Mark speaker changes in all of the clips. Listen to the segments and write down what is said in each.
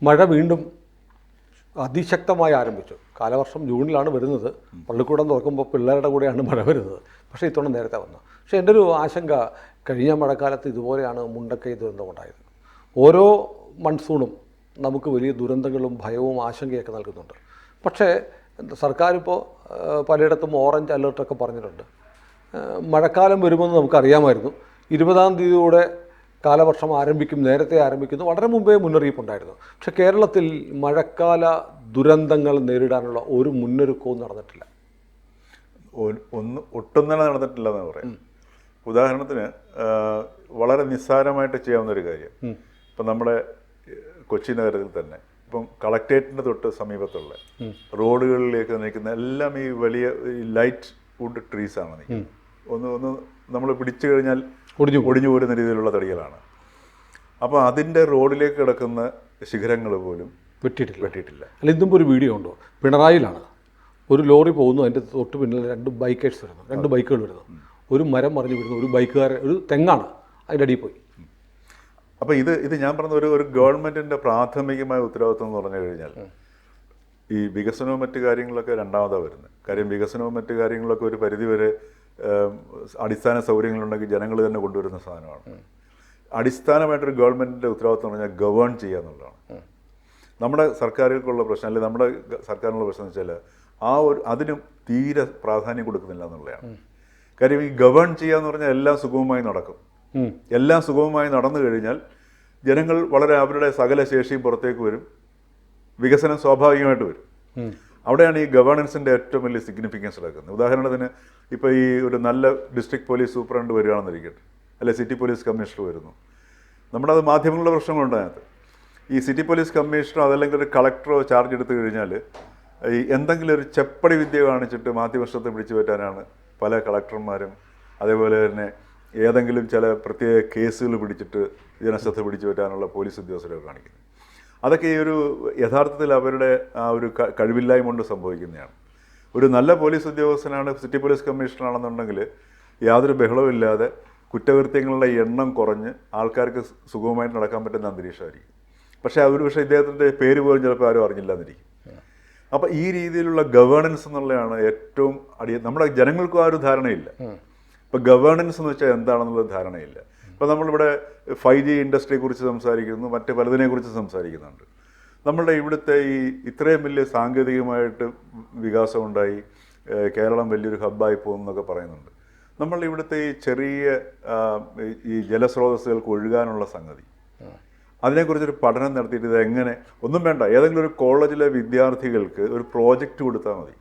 Speaker 1: മഴ വീണ്ടും അതിശക്തമായി ആരംഭിച്ചു. കാലവർഷം ജൂണിലാണ് വരുന്നത്. പള്ളിക്കൂടം തുറക്കുമ്പോൾ പിള്ളേരുടെ കൂടെയാണ് മഴ വരുന്നത്. പക്ഷേ ഇത്തവണ നേരത്തെ വന്നു. പക്ഷേ എൻ്റെ ഒരു ആശങ്ക, കഴിഞ്ഞ മഴക്കാലത്ത് ഇതുപോലെയാണ് മുണ്ടക്കൈ ദുരന്തമുണ്ടായത്. ഓരോ മൺസൂണും നമുക്ക് വലിയ ദുരന്തങ്ങളും ഭയവും ആശങ്കയൊക്കെ നൽകുന്നുണ്ട്. പക്ഷേ സർക്കാരിപ്പോൾ പലയിടത്തും ഓറഞ്ച് അലേർട്ടൊക്കെ പറഞ്ഞിട്ടുണ്ട്. മഴക്കാലം വരുമെന്ന് നമുക്കറിയാമായിരുന്നു. 20-ാം തീയതിയോടെ കാലവർഷം ആരംഭിക്കും, നേരത്തെ ആരംഭിക്കുന്നു, വളരെ മുമ്പേ മുന്നറിയിപ്പുണ്ടായിരുന്നു. പക്ഷെ കേരളത്തിൽ മഴക്കാല ദുരന്തങ്ങൾ നേരിടാനുള്ള ഒരു മുന്നൊരുക്കവും നടന്നിട്ടില്ല.
Speaker 2: ഒട്ടും തന്നെ നടന്നിട്ടില്ല എന്ന് പറയാം. ഉദാഹരണത്തിന് വളരെ നിസ്സാരമായിട്ട് ചെയ്യാവുന്ന ഒരു കാര്യം, ഇപ്പം നമ്മുടെ കൊച്ചി നഗരത്തിൽ തന്നെ ഇപ്പം കളക്ട്രേറ്റിൻ്റെ തൊട്ട് സമീപത്തുള്ള റോഡുകളിലേക്ക് നിൽക്കുന്ന എല്ലാം ഈ വലിയ ലൈറ്റ് വുഡ് ട്രീസാണ് നിൽക്കുന്നത്. ഒന്ന് നമ്മൾ പിടിച്ചു കഴിഞ്ഞാൽ ഒടിഞ്ഞു പോരുന്ന രീതിയിലുള്ള തടികളാണ്. അപ്പോൾ അതിൻ്റെ റോഡിലേക്ക് കിടക്കുന്ന ശിഖരങ്ങൾ പോലും വെട്ടിയിട്ടില്ല.
Speaker 1: അല്ല, ഇതും ഒരു വീഡിയോ ഉണ്ടോ? പിണറായിലാണ് ഒരു ലോറി പോകുന്നു, അതിൻ്റെ തൊട്ട് പിന്നിൽ 2 ബൈക്കേഴ്സ് വരുന്നു, 2 ബൈക്കുകൾ വരുന്നു, ഒരു മരം മറിഞ്ഞു വിടുന്നു, ഒരു ബൈക്കുകാരൻ, ഒരു തെങ്ങാണ് അതിൻ്റെ അടിയിൽ പോയി.
Speaker 2: അപ്പോൾ ഇത് ഞാൻ പറഞ്ഞ ഒരു ഗവൺമെൻറ്റിൻ്റെ പ്രാഥമികമായ ഉത്തരവാദിത്വം എന്ന് പറഞ്ഞു കഴിഞ്ഞാൽ ഈ വികസനവും മറ്റു കാര്യങ്ങളൊക്കെ രണ്ടാമതാണ് വരുന്നത്. കാര്യം വികസനവും മറ്റു കാര്യങ്ങളൊക്കെ ഒരു പരിധിവരെ അടിസ്ഥാന സൗകര്യങ്ങളുണ്ടെങ്കിൽ ജനങ്ങൾ തന്നെ കൊണ്ടുവരുന്ന സാധനമാണ്. അടിസ്ഥാനമായിട്ടൊരു ഗവൺമെൻറ്റിൻ്റെ ഉത്തരവാദിത്വം എന്ന് പറഞ്ഞാൽ ഗവേൺ ചെയ്യുക എന്നുള്ളതാണ്. നമ്മുടെ സർക്കാരുകൾക്കുള്ള പ്രശ്നം, അല്ലെങ്കിൽ നമ്മുടെ സർക്കാരിനുള്ള പ്രശ്നം എന്ന് വെച്ചാൽ അതിനും തീരെ പ്രാധാന്യം കൊടുക്കുന്നില്ല എന്നുള്ളതാണ്. കാര്യം ഈ ഗവേൺ ചെയ്യുക എന്ന് പറഞ്ഞാൽ എല്ലാം സുഗമമായി നടക്കും. എല്ലാം സുഗമമായി നടന്നു കഴിഞ്ഞാൽ ജനങ്ങൾ വളരെ അവരുടെ സകല ശേഷിയും പുറത്തേക്ക് വരും, വികസനം സ്വാഭാവികമായിട്ട് വരും. അവിടെയാണ് ഈ ഗവേണൻസിൻ്റെ ഏറ്റവും വലിയ സിഗ്നിഫിക്കൻസ് നടക്കുന്നത്. ഉദാഹരണത്തിന് ഇപ്പോൾ ഈ ഒരു നല്ല ഡിസ്ട്രിക്ട് പോലീസ് സൂപ്രണ്ട് വരികയാണെന്നിരിക്കട്ടെ, അല്ലെ സിറ്റി പോലീസ് കമ്മീഷണർ വരുന്നു, നമ്മുടെ അത് മാധ്യമങ്ങളുടെ പ്രശ്നങ്ങളുണ്ട് അതിനകത്ത്. ഈ സിറ്റി പോലീസ് കമ്മീഷണറോ അതല്ലെങ്കിൽ ഒരു കളക്ടറോ ചാർജ് എടുത്തു കഴിഞ്ഞാൽ ഈ എന്തെങ്കിലും ഒരു ചെപ്പടി വിദ്യ കാണിച്ചിട്ട് മാധ്യമശ്രദ്ധ പിടിച്ചു പറ്റാനാണ് പല കളക്ടർമാരും, അതേപോലെ തന്നെ ഏതെങ്കിലും ചില പ്രത്യേക കേസുകൾ പിടിച്ചിട്ട് ജനശ്രദ്ധ പിടിച്ചു പറ്റാനുള്ള പോലീസ് ഉദ്യോഗസ്ഥരൊക്കെ കാണിക്കുന്നത്. അതൊക്കെ ഈ ഒരു യഥാർത്ഥത്തിൽ അവരുടെ ആ ഒരു കഴിവില്ലായ്മ കൊണ്ട് സംഭവിക്കുന്നതാണ്. ഒരു നല്ല പോലീസ് ഉദ്യോഗസ്ഥനാണ്, സിറ്റി പോലീസ് കമ്മീഷണറാണെന്നുണ്ടെങ്കിൽ യാതൊരു ബഹളവുമില്ലാതെ കുറ്റകൃത്യങ്ങളുടെ എണ്ണം കുറഞ്ഞ് ആൾക്കാർക്ക് സുഗമമായിട്ട് നടക്കാൻ പറ്റുന്ന അന്തരീക്ഷമായിരിക്കും. പക്ഷേ പക്ഷേ ഇദ്ദേഹത്തിൻ്റെ പേര് പോലും ചിലപ്പോൾ ആരും അറിഞ്ഞില്ല എന്നിരിക്കും. അപ്പോൾ ഈ രീതിയിലുള്ള ഗവേണൻസ് എന്നുള്ളതാണ് ഏറ്റവും നമ്മുടെ ജനങ്ങൾക്കും ആ ഒരു ധാരണയില്ല. ഇപ്പോൾ ഗവേണൻസ് എന്ന് വെച്ചാൽ എന്താണെന്നുള്ളത് ധാരണയില്ല. ഇപ്പോൾ നമ്മളിവിടെ 5G ഇൻഡസ്ട്രിയെക്കുറിച്ച് സംസാരിക്കുന്നു, മറ്റ് പലതിനെക്കുറിച്ച് സംസാരിക്കുന്നുണ്ട്. നമ്മളുടെ ഇവിടുത്തെ ഈ ഇത്രയും വലിയ സാങ്കേതികമായിട്ട് വികാസമുണ്ടായി, കേരളം വലിയൊരു ഹബ്ബായി പോകുന്നൊക്കെ പറയുന്നുണ്ട്. നമ്മൾ ഇവിടുത്തെ ഈ ചെറിയ ഈ ജലസ്രോതസ്സുകൾക്ക് ഒഴുകാനുള്ള സംഗതി, അതിനെക്കുറിച്ചൊരു പഠനം നടത്തിയിട്ട് ഇത് എങ്ങനെ, ഒന്നും വേണ്ട, ഏതെങ്കിലും ഒരു കോളേജിലെ വിദ്യാർത്ഥികൾക്ക് ഒരു പ്രോജക്റ്റ് കൊടുത്താൽ മതി,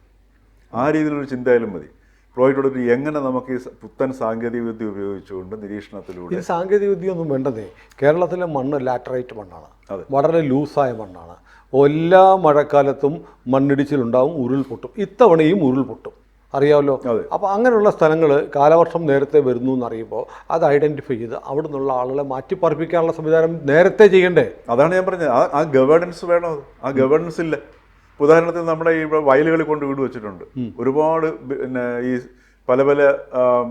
Speaker 2: ആ രീതിയിലൊരു ചിന്തയായാലും മതി. പ്രോജക്റ്റ് കൊടുത്തിട്ട് എങ്ങനെ നമുക്ക് ഈ പുത്തൻ സാങ്കേതികവിദ്യ ഉപയോഗിച്ചുകൊണ്ട് നിരീക്ഷണത്തിലൂടെ.
Speaker 1: ഈ സാങ്കേതികവിദ്യ ഒന്നും വേണ്ടതേ. കേരളത്തിലെ മണ്ണ് ലാറ്ററൈറ്റ് മണ്ണാണ്, വളരെ ലൂസായ മണ്ണാണ്. എല്ലാ മഴക്കാലത്തും മണ്ണിടിച്ചിലുണ്ടാവും, ഉരുൾപൊട്ടും. ഇത്തവണയും ഉരുൾപൊട്ടും, അറിയാമല്ലോ. അപ്പോൾ അങ്ങനെയുള്ള സ്ഥലങ്ങൾ കാലവർഷം നേരത്തെ വരുന്നു എന്നറിയുമ്പോൾ അത് ഐഡൻറ്റിഫൈ ചെയ്ത് അവിടെ നിന്നുള്ള ആളുകളെ മാറ്റിപ്പാർപ്പിക്കാനുള്ള സംവിധാനം നേരത്തെ ചെയ്യണ്ടേ?
Speaker 2: അതാണ് ഞാൻ പറഞ്ഞത്, ആ ഗവേണൻസ് വേണം. ആ ഗവേണൻസ് ഇല്ല. ഉദാഹരണത്തിന് നമ്മുടെ ഈ വയലുകളിൽ കൊണ്ട് വീട് വെച്ചിട്ടുണ്ട് ഒരുപാട്. പിന്നെ ഈ പല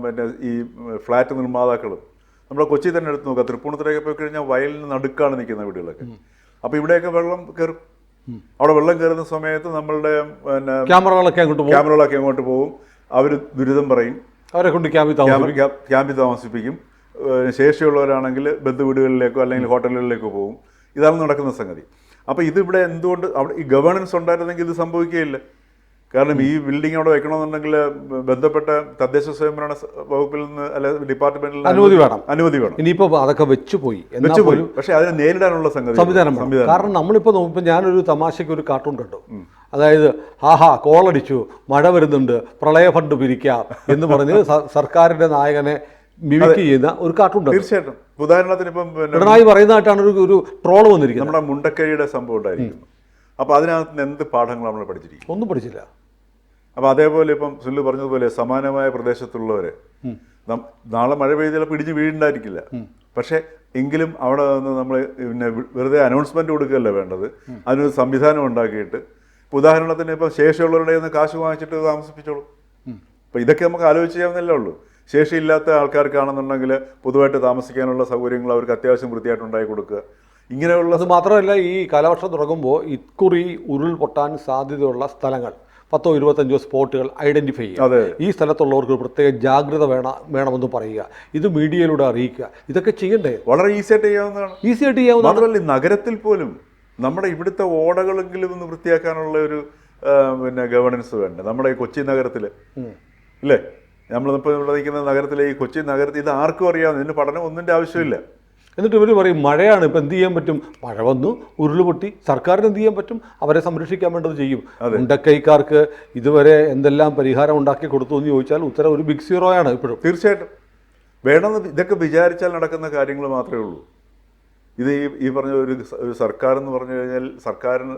Speaker 2: പിന്നെ ഈ ഫ്ലാറ്റ് നിർമ്മാതാക്കളും നമ്മുടെ കൊച്ചി തന്നെ എടുത്ത് നോക്കുക, തൃപ്പൂണിത്തുറയൊക്കെ പോയി കഴിഞ്ഞാൽ വയലിന് നടുക്കാണ് നിൽക്കുന്ന വീടുകളൊക്കെ. അപ്പോൾ ഇവിടെയൊക്കെ വെള്ളം കയറും. അവിടെ വെള്ളം കയറുന്ന സമയത്ത് നമ്മളുടെ പിന്നെ ക്യാമറകളൊക്കെ അങ്ങോട്ട് പോകും. അവർ ദുരിതം പറയും,
Speaker 1: അവരെ കൊണ്ട്
Speaker 2: ക്യാമ്പിൽ താമസിപ്പിക്കും. ശേഷിയുള്ളവരാണെങ്കിൽ ബന്ധുവീടുകളിലേക്കോ അല്ലെങ്കിൽ ഹോട്ടലുകളിലേക്കോ പോകും. ഇതാണ് നടക്കുന്ന സംഗതി. അപ്പോൾ ഇതിവിടെ എന്തുകൊണ്ട് അവിടെ ഈ ഗവേണൻസ് ഉണ്ടായിരുന്നെങ്കിൽ ഇത് സംഭവിക്കുകയില്ല. കാരണം ഈ ബിൽഡിംഗ് അവിടെ വെക്കണമെന്നുണ്ടെങ്കിൽ ബന്ധപ്പെട്ട തദ്ദേശ സ്വയംഭരണ വകുപ്പിൽ നിന്ന് അല്ലെ ഡിപ്പാർട്ട്മെന്റിൽ അനുമതി വേണം.
Speaker 1: ഇനിയിപ്പോൾ അതൊക്കെ വെച്ചുപോയി.
Speaker 2: പക്ഷേ അതിനെ നേരിടാനുള്ള സംവിധാനം.
Speaker 1: കാരണം നമ്മളിപ്പോൾ നോക്കുമ്പോൾ ഞാനൊരു തമാശയ്ക്ക് ഒരു കാർട്ടൂൺ കണ്ടു. അതായത് കോളടിച്ചു, മഴ വരുന്നുണ്ട്, പ്രളയ ഫണ്ട് പിരിക്കാം എന്ന് പറഞ്ഞ് സർക്കാരിൻ്റെ നായകനെ മിമിക് ചെയ്യുന്ന ഒരു കാർട്ടൂൺ.
Speaker 2: തീർച്ചയായിട്ടും. ഉദാഹരണത്തിന് ഇപ്പം
Speaker 1: പിണറായി പറയുന്നതായിട്ടാണ് ഒരു ട്രോൾ വന്നിരിക്കുന്നത്.
Speaker 2: നമ്മുടെ മുണ്ടക്കൈയുടെ സംഭവം ഉണ്ടായിരിക്കുന്നു. അപ്പോൾ അതിനകത്ത് എന്ത് പാഠങ്ങൾ നമ്മൾ പഠിച്ചിരിക്കും?
Speaker 1: ഒന്നും പഠിച്ചില്ല.
Speaker 2: അപ്പോൾ അതേപോലെ ഇപ്പം സുല്ലു പറഞ്ഞതുപോലെ സമാനമായ പ്രദേശത്തുള്ളവർ നാളെ മഴ പെയ്താൽ പിടിച്ച് വീഴുണ്ടായിരിക്കില്ല. പക്ഷേ എങ്കിലും അവിടെ നിന്ന് നമ്മൾ പിന്നെ വെറുതെ അനൗൺസ്മെൻറ്റ് കൊടുക്കുകയല്ല വേണ്ടത്, അതിനൊരു സംവിധാനം ഉണ്ടാക്കിയിട്ട്. ഇപ്പോൾ ഉദാഹരണത്തിന് ഇപ്പം ശേഷിയുള്ളവരുടെ നിന്ന് കാശ് വാങ്ങിച്ചിട്ട് താമസിപ്പിച്ചോളൂ. അപ്പോൾ ഇതൊക്കെ നമുക്ക് ആലോചിച്ച് ചെയ്യാവുന്നല്ലേ ഉള്ളൂ. ശേഷിയില്ലാത്ത ആൾക്കാർക്കാണെന്നുണ്ടെങ്കിൽ പൊതുവായിട്ട് താമസിക്കാനുള്ള സൗകര്യങ്ങൾ അവർക്ക് അത്യാവശ്യം വൃത്തിയായിട്ട് ഉണ്ടാക്കി കൊടുക്കുക. ഇങ്ങനെയുള്ള
Speaker 1: അത് മാത്രമല്ല ഈ കാലവർഷം തുടങ്ങുമ്പോൾ ഇക്കുറി ഉരുൾപൊട്ടാൻ സാധ്യതയുള്ള സ്ഥലങ്ങൾ 10-25 സ്പോട്ടുകൾ ഐഡന്റിഫൈ ചെയ്യുക. ഈ സ്ഥലത്തുള്ളവർക്ക് പ്രത്യേക ജാഗ്രത വേണമെന്ന് പറയുക, ഇത് മീഡിയയിലൂടെ അറിയിക്കുക, ഇതൊക്കെ ചെയ്യണ്ടേ?
Speaker 2: വളരെ ഈസിയായിട്ട് ചെയ്യാവുന്നതാണ്.
Speaker 1: ഈസിയായിട്ട് ചെയ്യാവുന്ന
Speaker 2: മാത്രമല്ല നഗരത്തിൽ പോലും നമ്മുടെ ഇവിടുത്തെ ഓടകളെങ്കിലും ഒന്ന് വൃത്തിയാക്കാനുള്ള ഒരു പിന്നെ ഗവേണൻസ് വേണ്ട. നമ്മുടെ ഈ കൊച്ചി നഗരത്തിൽ അല്ലേ, നമ്മളിപ്പോൾ ഇവിടെ നിൽക്കുന്ന നഗരത്തിലെ ഈ കൊച്ചി നഗരത്തിൽ ഇത് ആർക്കും അറിയാവുന്ന, ഇതിന് പഠനം ഒന്നിൻ്റെ ആവശ്യമില്ല.
Speaker 1: എന്നിട്ട് ഇവർ പറയും മഴയാണ്, ഇപ്പം എന്ത് ചെയ്യാൻ പറ്റും, മഴ വന്നു ഉരുളുപൊട്ടി, സർക്കാരിന് എന്ത് ചെയ്യാൻ പറ്റും, അവരെ സംരക്ഷിക്കാൻ വേണ്ടത് ചെയ്യും. ഉണ്ടക്കൈക്കാർക്ക് ഇതുവരെ എന്തെല്ലാം പരിഹാരം ഉണ്ടാക്കി കൊടുത്തു എന്ന് ചോദിച്ചാൽ ഉത്തരം ഒരു ബിഗ് സീറോയാണ് ഇപ്പോഴും.
Speaker 2: തീർച്ചയായിട്ടും വേണമെന്ന് ഇതൊക്കെ വിചാരിച്ചാൽ നടക്കുന്ന കാര്യങ്ങൾ മാത്രമേ ഉള്ളൂ. ഇത് ഈ പറഞ്ഞ ഒരു സർക്കാർ എന്ന് പറഞ്ഞു കഴിഞ്ഞാൽ സർക്കാരിന്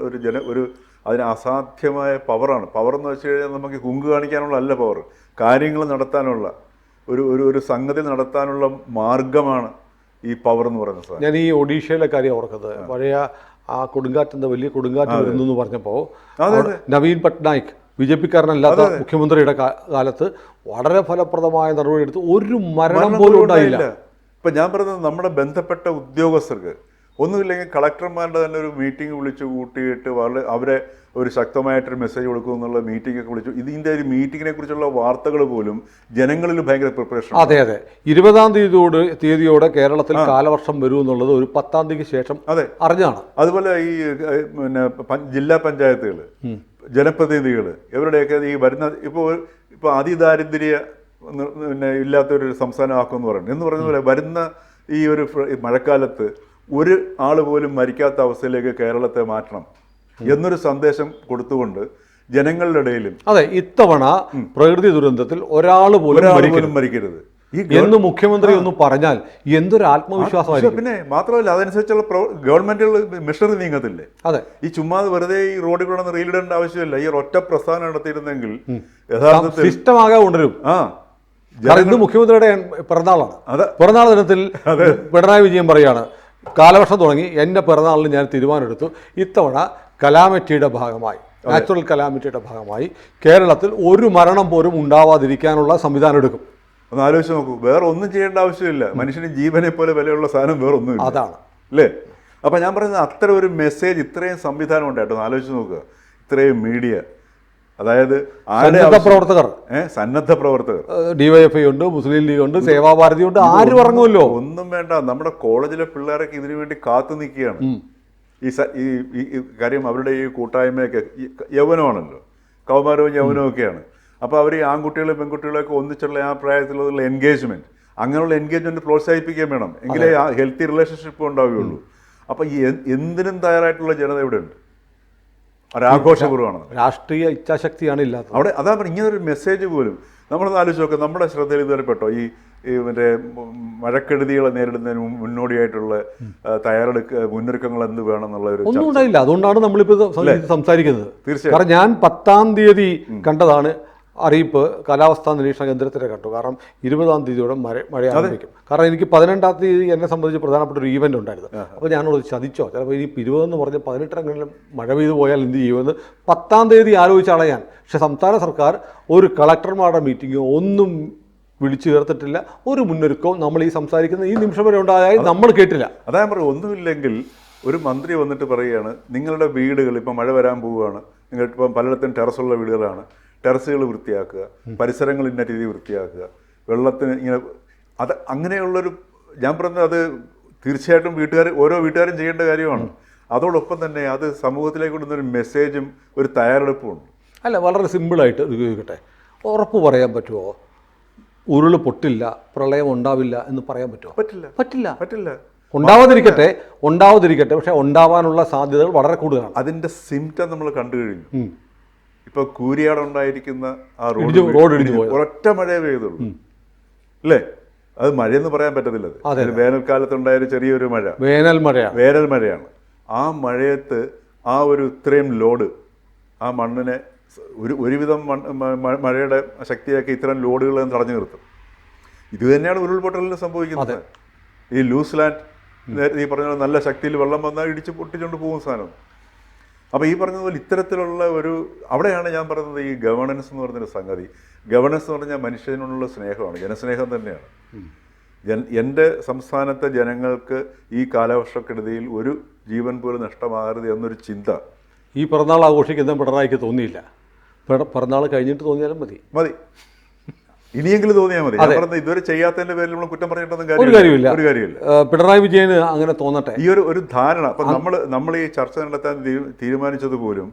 Speaker 2: ഒരു അതിന് അസാധ്യമായ പവറാണ്. പവർ എന്ന് വെച്ച് കഴിഞ്ഞാൽ നമുക്ക് കുങ്ക് കാണിക്കാനുള്ള അല്ല പവർ, കാര്യങ്ങൾ നടത്താനുള്ള ഒരു സംഗതി നടത്താനുള്ള മാർഗമാണ് ഈ പവർ എന്ന് പറയുന്ന സാധനം.
Speaker 1: ഞാൻ ഈ ഒഡീഷയിലെ കാര്യം ഓർക്കുന്നത്, പഴയ ആ കൊടുങ്കാറ്റ്, വലിയ കൊടുങ്കാറ്റ് വരുന്നു എന്ന് പറഞ്ഞപ്പോൾ നവീൻ പട്നായിക് BJP-കാരനല്ലാത്ത മുഖ്യമന്ത്രിയുടെ കാലത്ത് വളരെ ഫലപ്രദമായ നടപടിയെടുത്ത് ഒരു മരണം പോലും ഉണ്ടായില്ല.
Speaker 2: ഇപ്പം ഞാൻ പറയുന്നത് നമ്മുടെ ബന്ധപ്പെട്ട ഉദ്യോഗസ്ഥർക്ക് ഒന്നുമില്ലെങ്കിൽ കളക്ടർമാരുടെ തന്നെ ഒരു മീറ്റിംഗ് വിളിച്ച് കൂട്ടിയിട്ട് അവരെ ഒരു ശക്തമായിട്ടൊരു മെസ്സേജ് കൊടുക്കും എന്നുള്ള മീറ്റിംഗ് ഒക്കെ വിളിച്ചു. ഇതിൻ്റെ ഒരു മീറ്റിങ്ങിനെ കുറിച്ചുള്ള വാർത്തകൾ പോലും ജനങ്ങളിൽ ഭയങ്കര പ്രിപ്പറേഷൻ.
Speaker 1: അതെ 20-ാം തീയതിയോടെ കേരളത്തിൽ കാലവർഷം വരും എന്നുള്ളത് ഒരു 10-ാം തീയതിക്ക് ശേഷം അറിഞ്ഞാണ്.
Speaker 2: അതുപോലെ ഈ പിന്നെ ജില്ലാ പഞ്ചായത്തുകൾ, ജനപ്രതിനിധികൾ, ഇവരുടെയൊക്കെ ഈ വരുന്ന ഇപ്പോൾ അതിദാരിദ്ര്യ പിന്നെ ഇല്ലാത്തൊരു സംസ്ഥാനമാക്കും എന്ന് പറഞ്ഞ പോലെ വരുന്ന ഈ ഒരു മഴക്കാലത്ത് ഒരു ആൾ പോലും മരിക്കാത്ത അവസ്ഥയിലേക്ക് കേരളത്തെ മാറ്റണം എന്നൊരു സന്ദേശം കൊടുത്തുകൊണ്ട് ജനങ്ങളുടെ ഇടയിലും
Speaker 1: അതെ ഇത്തവണ പ്രകൃതി ദുരന്തത്തിൽ ഒരാൾ പോലും മരിക്കരുത് എന്ന് മുഖ്യമന്ത്രി ഒന്ന് പറഞ്ഞാൽ എന്തൊരു ആത്മവിശ്വാസമായിരിക്കും.
Speaker 2: പിന്നെ മാത്രമല്ല അതനുസരിച്ചുള്ള ഗവൺമെന്റുകൾ മിഷണറി നീങ്ങത്തില്ലേ.
Speaker 1: അതെ,
Speaker 2: ഈ ചുമ്മാ വെറുതെ ഈ റോഡിൽ കൂടെ റീലിടേണ്ട ആവശ്യമില്ല. ഈ ഒറ്റ പ്രസ്ഥാനം നടത്തിയിരുന്നെങ്കിൽ യഥാർത്ഥത്തിൽ
Speaker 1: സിസ്റ്റമാകെ ഉണരും. ഇന്ന് മുഖ്യമന്ത്രിയുടെ പിറന്നാളാണ്. പിറന്നാൾ ദിനത്തിൽ പിണറായി വിജയൻ പറയാണ്, കാലവർഷം തുടങ്ങി, എൻ്റെ പിറന്നാളിന് ഞാൻ തീരുമാനമെടുത്തു, ഇത്തവണ കലാമിറ്റിയുടെ ഭാഗമായി, നാച്ചുറൽ കലാമിറ്റിയുടെ ഭാഗമായി കേരളത്തിൽ ഒരു മരണം പോലും ഉണ്ടാവാതിരിക്കാനുള്ള സംവിധാനം എടുക്കും.
Speaker 2: ഒന്ന് ആലോചിച്ച് നോക്കൂ, വേറെ ഒന്നും ചെയ്യേണ്ട ആവശ്യമില്ല. മനുഷ്യന് ജീവനെ പോലെ വിലയുള്ള സാധനം വേറെ ഒന്നും
Speaker 1: അതാണ്
Speaker 2: അല്ലേ. അപ്പം ഞാൻ പറയുന്നത് അത്ര ഒരു മെസ്സേജ് ഇത്രയും സംവിധാനം ഉണ്ടായിട്ടോ, ആലോചിച്ച് നോക്കുക. ഇത്രയും മീഡിയ, അതായത് സന്നദ്ധ പ്രവർത്തകർ,
Speaker 1: DYFI ഉണ്ട്, മുസ്ലിം ലീഗ് ഉണ്ട്, സേവാഭാരതി ഉണ്ട്, ആരും ഇറങ്ങുമല്ലോ.
Speaker 2: ഒന്നും വേണ്ട, നമ്മുടെ കോളേജിലെ പിള്ളേരൊക്കെ ഇതിനു വേണ്ടി കാത്തു നിൽക്കുകയാണ്. ഈ കാര്യം അവരുടെ ഈ കൂട്ടായ്മയൊക്കെ യൗവനമാണല്ലോ, കൗമാരവും യൗവനവും ഒക്കെയാണ്. അപ്പോൾ അവർ ഈ ആൺകുട്ടികളും പെൺകുട്ടികളൊക്കെ ഒന്നിച്ചുള്ള ആ പ്രായത്തിലുള്ള എൻഗേജ്മെൻറ്റ്, അങ്ങനെയുള്ള എൻഗേജ്മെൻറ്റ് പ്രോത്സാഹിപ്പിക്കാൻ വേണം, എങ്കിലേ ആ ഹെൽത്തി റിലേഷൻഷിപ്പ് ഉണ്ടാവുകയുള്ളൂ. അപ്പോൾ ഈ എന്തിനും തയ്യാറായിട്ടുള്ള ജനത ഇവിടെ ഉണ്ട്. ഒരാഘോഷപൂർവ്വമാണ്.
Speaker 1: രാഷ്ട്രീയ ഇച്ഛാശക്തിയാണ് ഇല്ലാത്തത്
Speaker 2: അവിടെ. അതാ ഇങ്ങനൊരു മെസ്സേജ് പോലും നമ്മളൊന്ന് ആലോചിച്ച് നോക്കാം. നമ്മുടെ ശ്രദ്ധയിൽ ഇതുവരെ പെട്ടോ ഈ മറ്റേ മഴക്കെടുതികളെ നേരിടുന്നതിന് മുന്നോടിയായിട്ടുള്ള മുന്നൊരുക്കങ്ങൾ എന്ത് വേണം എന്നുള്ള ഒരു
Speaker 1: ഒന്നും ഉണ്ടായില്ല. അതുകൊണ്ടാണ് നമ്മളിപ്പോൾ സംസാരിക്കുന്നത്. തീർച്ചയായും. കാരണം ഞാൻ 10-ാം തീയതി കണ്ടതാണ് അറിയിപ്പ്, കാലാവസ്ഥാ നിരീക്ഷണ കേന്ദ്രത്തിലെ കണ്ടു. കാരണം 20-ാം തീയതിയോടെ മഴ ആരംഭിക്കും. കാരണം എനിക്ക് 18-ാം തീയതി എന്നെ സംബന്ധിച്ച് പ്രധാനപ്പെട്ട ഒരു ഈവൻ്റ് ഉണ്ടായിരുന്നു. അപ്പോൾ ഞാനോട് ചതിച്ചോ, ചിലപ്പോൾ ഇനി 20 എന്ന് പറഞ്ഞ് 18 മഴ പെയ്തു പോയാൽ എന്ത് ചെയ്യുമെന്ന് 10-ാം തീയതി ആലോചിച്ചാണ് ഞാൻ. പക്ഷേ സംസ്ഥാന സർക്കാർ ഒരു കളക്ടർമാരുടെ മീറ്റിങ്ങോ ഒന്നും വിളിച്ചു ചേർത്തിട്ടില്ല. ഒരു മുന്നൊരുക്കവും നമ്മൾ ഈ സംസാരിക്കുന്ന ഈ നിമിഷം വരെ ഉണ്ടായാൽ നമ്മൾ കേട്ടില്ല.
Speaker 2: അതാ ഞാൻ പറയും, ഒന്നുമില്ലെങ്കിൽ ഒരു മന്ത്രി വന്നിട്ട് പറയുകയാണ്, നിങ്ങളുടെ വീടുകൾ ഇപ്പം മഴ വരാൻ പോവുകയാണ്, നിങ്ങളിപ്പം പലയിടത്തും ടെറസുള്ള വീടുകളാണ്, ടെറസുകൾ വൃത്തിയാക്കുക, പരിസരങ്ങൾ ഇന്ന രീതി വൃത്തിയാക്കുക, വെള്ളത്തിന് ഇങ്ങനെ അത് അങ്ങനെയുള്ളൊരു, ഞാൻ പറഞ്ഞത് അത് തീർച്ചയായിട്ടും ഓരോ വീട്ടുകാരും ചെയ്യേണ്ട കാര്യമാണ്. അതോടൊപ്പം തന്നെ അത് സമൂഹത്തിലേക്ക് കൊണ്ടുവന്നൊരു മെസ്സേജും ഒരു തയ്യാറെടുപ്പുമുണ്ട്.
Speaker 1: അല്ല, വളരെ സിമ്പിളായിട്ട് ചോദിക്കട്ടെ, ഉറപ്പ് പറയാൻ പറ്റുമോ ഉരുള് പൊട്ടില്ല, പ്രളയം ഉണ്ടാവില്ല എന്ന് പറയാൻ പറ്റുമോ? പറ്റില്ല. ഉണ്ടാവാതിരിക്കട്ടെ, പക്ഷെ ഉണ്ടാവാനുള്ള സാധ്യതകൾ വളരെ കൂടുതലാണ്.
Speaker 2: അതിൻ്റെ സിംറ്റം നമ്മൾ കണ്ടു കഴിഞ്ഞു. ഇപ്പൊ കൂരിയാട് ഉണ്ടായിരിക്കുന്ന ആ റോഡ് ഒരൊറ്റ മഴയെ പെയ്തുള്ളൂ അല്ലേ. അത് മഴയെന്ന് പറയാൻ പറ്റത്തില്ല. അത് വേനൽക്കാലത്തുണ്ടായ ചെറിയൊരു മഴ, വേനൽ മഴയാണ്. ആ മഴയത്ത് ആ ഇത്രയും ലോഡ് ആ മണ്ണിനെ ഒരുവിധം മഴയുടെ ശക്തിയൊക്കെ ഇത്തരം ലോഡുകൾ തടഞ്ഞു നിർത്തും. ഇത് തന്നെയാണ് ഉരുൾപൊട്ടലിന് സംഭവിക്കുന്നത്. ഈ ലൂസ് ലാൻഡ് ഈ പറഞ്ഞ നല്ല ശക്തിയിൽ വെള്ളം വന്നാൽ ഇടിച്ച് പൊട്ടിച്ചുകൊണ്ട് പോകുന്ന സാധനം. അപ്പോൾ ഈ പറഞ്ഞതുപോലെ ഇത്തരത്തിലുള്ള അവിടെയാണ് ഞാൻ പറയുന്നത് ഈ ഗവേണൻസ് എന്ന് പറഞ്ഞൊരു സംഗതി. ഗവേണൻസ് എന്ന് പറഞ്ഞാൽ മനുഷ്യനുള്ള സ്നേഹമാണ്, ജനസ്നേഹം തന്നെയാണ്. എൻ്റെ സംസ്ഥാനത്തെ ജനങ്ങൾക്ക് ഈ കാലവർഷക്കെടുതിയിൽ ഒരു ജീവൻ പോലും നഷ്ടമാകരുത് എന്നൊരു ചിന്ത
Speaker 1: ഈ പിറന്നാൾ ആഘോഷിക്കുന്ന പിണറായിക്ക് തോന്നിയില്ല. പിറന്നാൾ കഴിഞ്ഞിട്ട് തോന്നിയാലും മതി.
Speaker 2: ഇനിയെങ്കിലും തോന്നിയാൽ മതി. ഞാൻ പറഞ്ഞത് ഇതുവരെ ചെയ്യാത്തതിന്റെ പേരിൽ നമ്മൾ കുറ്റം പറഞ്ഞിട്ടൊന്നും
Speaker 1: ഒരു കാര്യമില്ല. പിണറായി വിജയന് അങ്ങനെ തോന്നട്ടെ.
Speaker 2: ഈ ഒരു ധാരണ അപ്പം നമ്മൾ ഈ ചർച്ച നടത്താൻ തീരുമാനിച്ചത് പോലും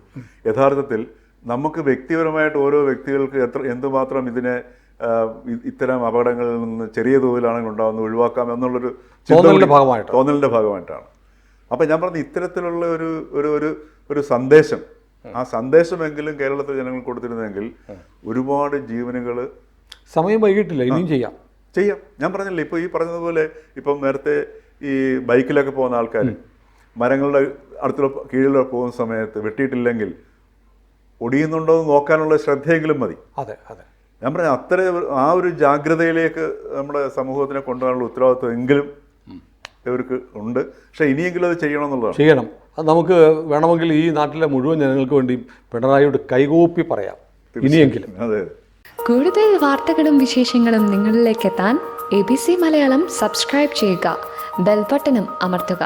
Speaker 2: യഥാർത്ഥത്തിൽ നമുക്ക് വ്യക്തിപരമായിട്ട് ഓരോ വ്യക്തികൾക്ക് എന്തുമാത്രം ഇതിനെ ഇത്തരം അപകടങ്ങളിൽ നിന്ന് ചെറിയ തോതിലാണെങ്കിൽ ഉണ്ടാകുന്നത് ഒഴിവാക്കാം എന്നുള്ളൊരു തോന്നലിന്റെ ഭാഗമായിട്ടാണ്. അപ്പം ഞാൻ പറഞ്ഞ ഇത്തരത്തിലുള്ള ഒരു സന്ദേശം, ആ സന്ദേശമെങ്കിലും കേരളത്തിലെ ജനങ്ങൾ കൊടുത്തിരുന്നെങ്കിൽ ഒരുപാട് ജീവനുകൾ.
Speaker 1: സമയം വൈകിട്ടില്ല, ഇനിയും ചെയ്യാം.
Speaker 2: ഞാൻ പറഞ്ഞില്ലേ, ഇപ്പോൾ ഈ പറഞ്ഞതുപോലെ ഇപ്പം നേരത്തെ ഈ ബൈക്കിലൊക്കെ പോകുന്ന ആൾക്കാർ മരങ്ങളുടെ അടുത്തുള്ള കീഴിലൂടെ പോകുന്ന സമയത്ത് വെട്ടിയിട്ടില്ലെങ്കിൽ ഒടിയുന്നുണ്ടോ എന്ന് നോക്കാനുള്ള ശ്രദ്ധയെങ്കിലും മതി.
Speaker 1: അതെ.
Speaker 2: ഞാൻ പറഞ്ഞ ആ ഒരു ജാഗ്രതയിലേക്ക് നമ്മുടെ സമൂഹത്തിനെ കൊണ്ടുപോകാനുള്ള ഉത്തരവാദിത്വം എങ്കിലും ഇവർക്ക് ഉണ്ട്. പക്ഷെ ഇനിയെങ്കിലും അത് ചെയ്യണം.
Speaker 1: അത് നമുക്ക് വേണമെങ്കിൽ ഈ നാട്ടിലെ മുഴുവൻ ജനങ്ങൾക്ക് വേണ്ടി പിണറായിയോട് കൈകൂപ്പി പറയാം, ഇനിയെങ്കിലും.
Speaker 2: അതെ.
Speaker 3: കൂടുതൽ വാർത്തകളും വിശേഷങ്ങളും നിങ്ങളിലേക്ക് എത്താൻ ABC മലയാളം സബ്സ്ക്രൈബ് ചെയ്യുക, ബെൽ ബട്ടണും അമർത്തുക.